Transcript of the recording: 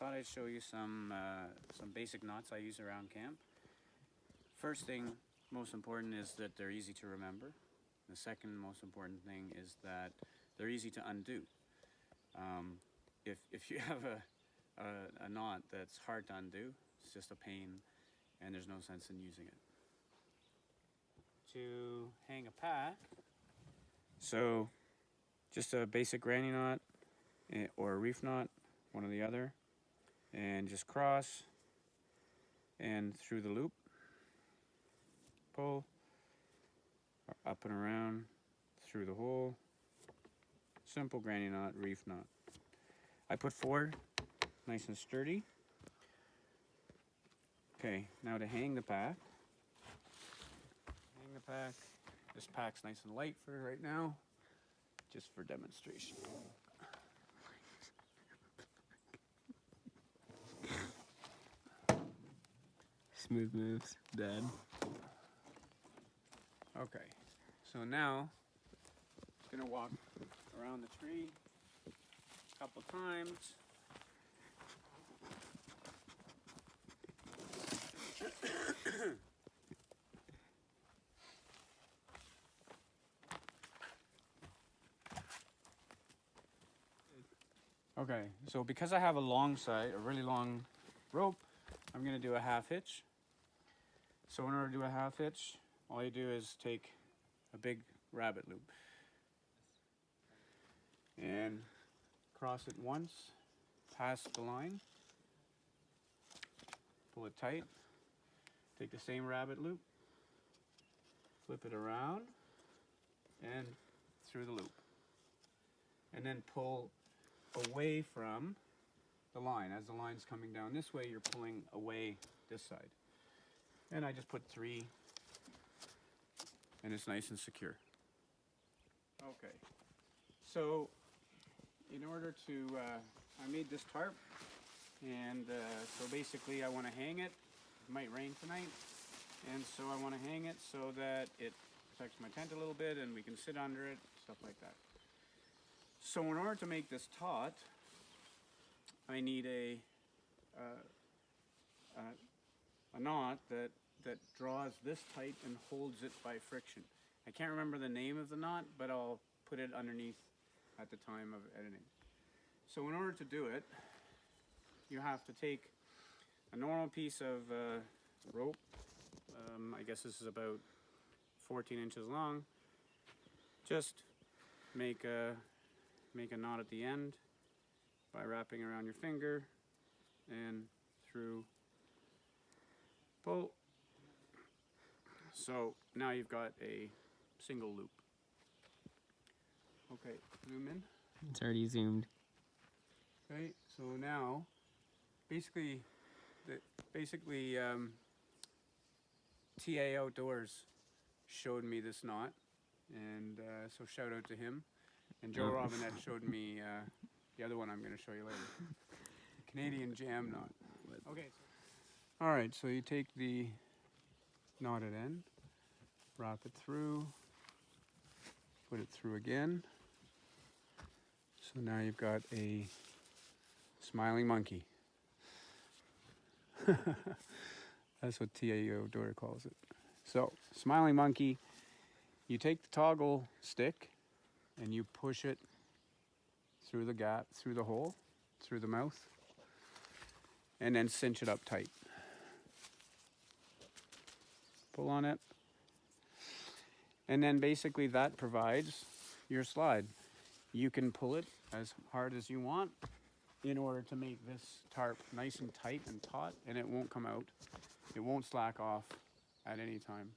thought I'd show you some basic knots I use around camp. First thing, most important, is that they're easy to remember. The second most important thing is that they're easy to undo. If you have a knot that's hard to undo, it's just a pain and there's no sense in using it. To hang a pack, so just a basic granny knot or a reef knot, one or the other, and just cross and through the loop, pull, up and around, through the hole. Simple granny knot, reef knot. I put 4, nice and sturdy. Okay, now to hang the pack. Hang the pack. This pack's nice and light for right now, just for demonstration. Smooth moves, Dad. Okay, so now I'm gonna walk around the tree a couple times. Okay, so because I have a long side, a really long rope, I'm gonna do a half hitch. So in order to do a half hitch, all you do is take a big rabbit loop and cross it once, past the line, pull it tight, take the same rabbit loop, flip it around and through the loop, and then pull away from the line. As the line's coming down this way, you're pulling away this side. And I just put 3, and it's nice and secure. Okay, so in order to, I made this tarp, and so basically I want to hang it. It might rain tonight, and so I want to hang it so that it protects my tent a little bit and we can sit under it, stuff like that. So in order to make this taut, I need a knot that draws this tight and holds it by friction. I can't remember the name of the knot, but I'll put it underneath at the time of editing. So in order to do it, you have to take a normal piece of rope. I guess this is about 14 inches long. Just make a knot at the end by wrapping around your finger and through, pull. So now you've got a single loop. Okay, zoom in. It's already zoomed. Okay, so now basically TA Outdoors showed me this knot, and so shout out to him. And Joe Robinette showed me the other one I'm going to show you later. The Canadian Jamb knot. Okay. All right, so you take the knotted end, wrap it through, put it through again. So now you've got a smiling monkey. That's what TA Outdoor calls it. So, smiling monkey, you take the toggle stick and you push it through the gap, through the hole, through the mouth, and then cinch it up tight. Pull on it. And then basically that provides your slide. You can pull it as hard as you want in order to make this tarp nice and tight and taut, and it won't come out. It won't slack off at any time.